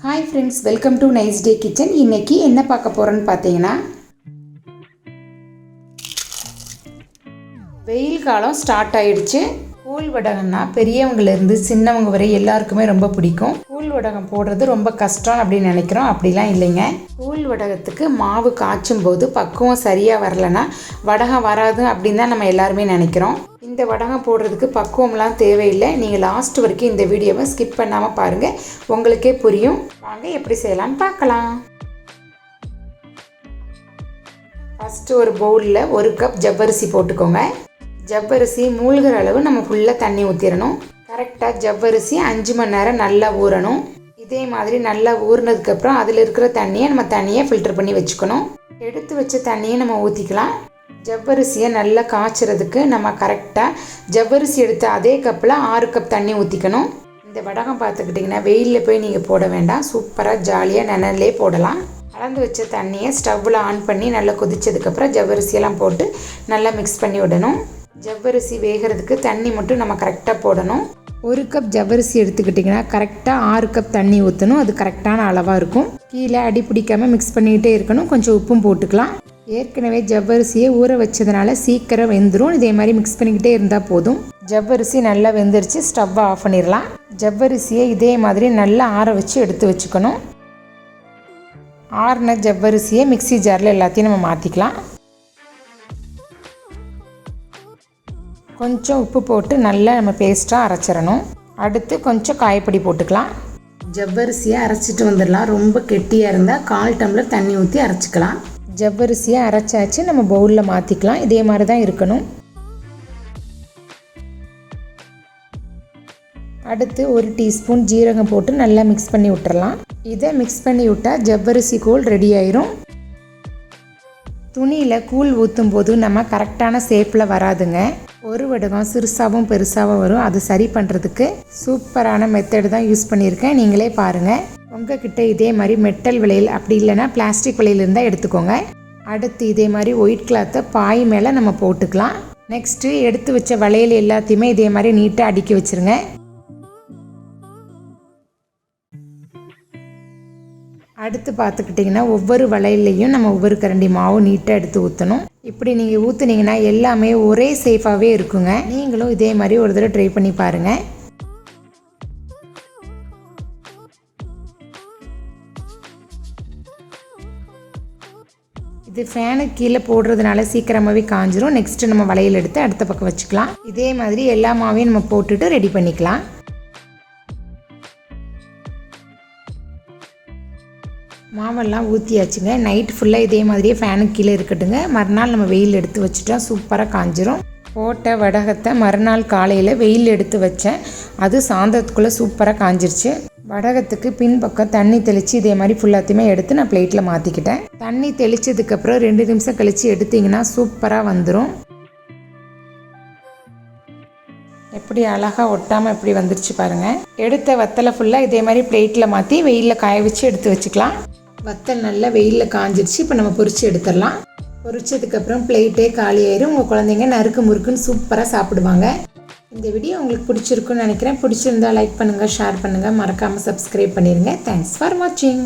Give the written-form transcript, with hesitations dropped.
Hi friends, welcome to Nicedaykitchen. இன்னைக்கு என்ன பார்க்க போறோம்னு பாத்தீங்கன்னா வெயில் காலம் ஸ்டார்ட் ஆயிடுச்சு. கூழ் வடகம்னா பெரியவங்கல இருந்து சின்னவங்க வரை எல்லாருக்குமே ரொம்ப பிடிக்கும். கூழ் வடகம் போடுறது ரொம்ப கஷ்டம் அப்படி நினைக்கிறோம். அப்படிலாம் இல்லைங்க. கூழ் வடகத்துக்கு மாவு காய்ச்சும் போது பக்குவம் சரியா வரலனா வடகம் வராது அப்படின்னு தான் நம்ம எல்லாருமே நினைக்கிறோம். இந்த வடகம் போடுறதுக்கு பக்குவம்லாம் தேவையில்லை. நீங்கள் லாஸ்ட் வரைக்கும் இந்த வீடியோவை ஸ்கிப் பண்ணாமல் பாருங்கள், உங்களுக்கே புரியும். வாங்க எப்படி செய்யலாம்னு பார்க்கலாம். ஃபஸ்ட்டு ஒரு பவுலில் 1 கப் ஜவ்வரிசி போட்டுக்கோங்க. ஜவ்வரிசி மூழ்கிற அளவு நம்ம ஃபுல்லாக தண்ணி ஊற்றிடணும். கரெக்டாக ஜவ்வரிசி 5 மணி நேரம் நல்லா ஊறணும். இதே மாதிரி நல்லா ஊறினதுக்கப்புறம் அதில் இருக்கிற தண்ணியை நம்ம தண்ணியை ஃபில்டர் பண்ணி வச்சுக்கணும். எடுத்து வச்ச தண்ணியை நம்ம ஊற்றிக்கலாம். ஜவ்வரிசியை நல்லா காய்ச்சறதுக்கு நம்ம கரெக்டாக ஜவ்வரிசி எடுத்த அதே கப்பில் 6 கப் தண்ணி ஊற்றிக்கணும். இந்த வடகம் பார்த்துக்கிட்டிங்கன்னா வெயிலில் போய் நீங்கள் போட வேண்டாம், சூப்பராக ஜாலியாக நிழல்லே போடலாம். கலந்து வச்ச தண்ணியை ஸ்டவ்வில் ஆன் பண்ணி நல்லா கொதிச்சதுக்கப்புறம் ஜவ்வரிசியெல்லாம் போட்டு நல்லா மிக்ஸ் பண்ணி விடணும். ஜவ்வரிசி வேகிறதுக்கு தண்ணி மட்டும் நம்ம கரெக்டாக போடணும். 1 கப் ஜவ்வரிசி எடுத்துக்கிட்டிங்கன்னா கரெக்டாக 6 கப் தண்ணி ஊற்றணும். அது கரெக்டான அளவாக இருக்கும். கீழே அடி பிடிக்காமல் மிக்ஸ் பண்ணிக்கிட்டே இருக்கணும். கொஞ்சம் உப்பும் போட்டுக்கலாம். ஏற்கனவே ஜவ்வரிசியை ஊற வச்சதுனால சீக்கிரம் வெந்துடும். இதே மாதிரி மிக்ஸ் பண்ணிக்கிட்டே இருந்தால் போதும். ஜவ்வரிசி நல்லா வெந்துருச்சு, ஸ்டவ்வை ஆஃப் பண்ணிடலாம். ஜவ்வரிசியை இதே மாதிரி நல்லா ஆற வச்சு எடுத்து வச்சுக்கணும். ஆறின ஜவ்வரிசியை மிக்ஸி ஜாரில் எல்லாத்தையும் நம்ம மாற்றிக்கலாம். கொஞ்சம் உப்பு போட்டு நல்லா நம்ம பேஸ்ட்டாக அரைச்சிடணும். அடுத்து கொஞ்சம் காயப்பொடி போட்டுக்கலாம். ஜவ்வரிசியை அரைச்சிட்டு வந்துடலாம். ரொம்ப கெட்டியாக இருந்தால் 1/4 டம்ளர் தண்ணி ஊற்றி அரைச்சிக்கலாம். ஜவ்வரிசியை அரைச்சாச்சு, நம்ம பவுலில் மாற்றிக்கலாம். இதே மாதிரி தான் இருக்கணும். அடுத்து 1 டீஸ்பூன் ஜீரகம் போட்டு நல்லா மிக்ஸ் பண்ணி விட்டுறலாம். இதை மிக்ஸ் பண்ணி விட்டால் ஜவ்வரிசி கூழ் ரெடி ஆயிரும். துணியில் கூழ் ஊற்றும் போது நம்ம கரெக்டான ஷேப்பில் வராதுங்க. ஒரு வடகம் சிறுசாகவும் பெருசாகவும் வரும். அது சரி பண்ணுறதுக்கு சூப்பரான மெத்தடு தான் யூஸ் பண்ணியிருக்கேன். நீங்களே பாருங்கள். உங்ககிட்ட இதே மாதிரி மெட்டல் வளையல் அப்படி இல்லைன்னா பிளாஸ்டிக் வளையல் இருந்தால் எடுத்துக்கோங்க. அடுத்து இதே மாதிரி ஒயிட் கிளாத்தை பாய் மேலே நம்ம போட்டுக்கலாம். நெக்ஸ்ட்டு எடுத்து வச்ச வளையல் எல்லாத்தையுமே இதே மாதிரி நீட்டாக அடுக்கி வச்சுருங்க. அடுத்து பார்த்துக்கிட்டிங்கன்னா ஒவ்வொரு வளையல்லையும் நம்ம ஒவ்வொரு கரண்டி மாவு நீட்டாக எடுத்து ஊற்றணும். இப்படி நீங்கள் ஊற்றுனீங்கன்னா எல்லாமே ஒரே சேஃபாகவே இருக்குங்க. நீங்களும் இதே மாதிரி ஒரு தடவை ட்ரை பண்ணி பாருங்கள். இது ஃபேனுக்கு கீழே போடுறதுனால சீக்கிரமாகவே காஞ்சிரும். நெக்ஸ்ட்டு நம்ம வளையல் எடுத்து அடுத்த பக்கம் வச்சுக்கலாம். இதே மாதிரி எல்லா மாவையும் நம்ம போட்டுட்டு ரெடி பண்ணிக்கலாம். மாவெல்லாம் ஊற்றியாச்சுங்க. நைட் ஃபுல்லாக இதே மாதிரியே ஃபேனுக்கு கீழே இருக்கட்டுங்க. மறுநாள் நம்ம வெயில் எடுத்து வச்சுட்டா சூப்பராக காஞ்சிரும். போட்ட வடகத்தை மறுநாள் காலையில் வெயில் எடுத்து வச்சேன். அது சாயந்தரத்துக்குள்ளே சூப்பராக காஞ்சிருச்சு. வடகத்துக்கு பின்பக்கம் தண்ணி தெளித்து இதே மாதிரி ஃபுல்லாத்தையுமே எடுத்து நான் பிளேட்டில் மாற்றிக்கிட்டேன். தண்ணி தெளித்ததுக்கப்புறம் 2 நிமிஷம் கழித்து எடுத்திங்கன்னா சூப்பராக வந்துடும். எப்படி அழகாக ஒட்டாமல் எப்படி வந்துருச்சு பாருங்கள். எடுத்த வத்தலை ஃபுல்லாக இதே மாதிரி பிளேட்டில் மாற்றி வெயிலில் காய வச்சு எடுத்து வச்சுக்கலாம். வத்தல் நல்லா வெயிலில் காஞ்சிருச்சு. இப்போ நம்ம பொரிச்சு எடுத்துடலாம். பொரிச்சதுக்கப்புறம் பிளேட்டே காலி ஆயிரும். உங்கள் குழந்தைங்க நறுக்கு முறுக்குன்னு சூப்பராக சாப்பிடுவாங்க. இந்த வீடியோ உங்களுக்கு பிடிச்சிருக்குன்னு நினைக்கிறேன். பிடிச்சிருந்தா லைக் பண்ணுங்கள், ஷேர் பண்ணுங்கள், மறக்காமல் சப்ஸ்கிரைப் பண்ணிடுங்க. தேங்க்ஸ் ஃபார் வாட்சிங்.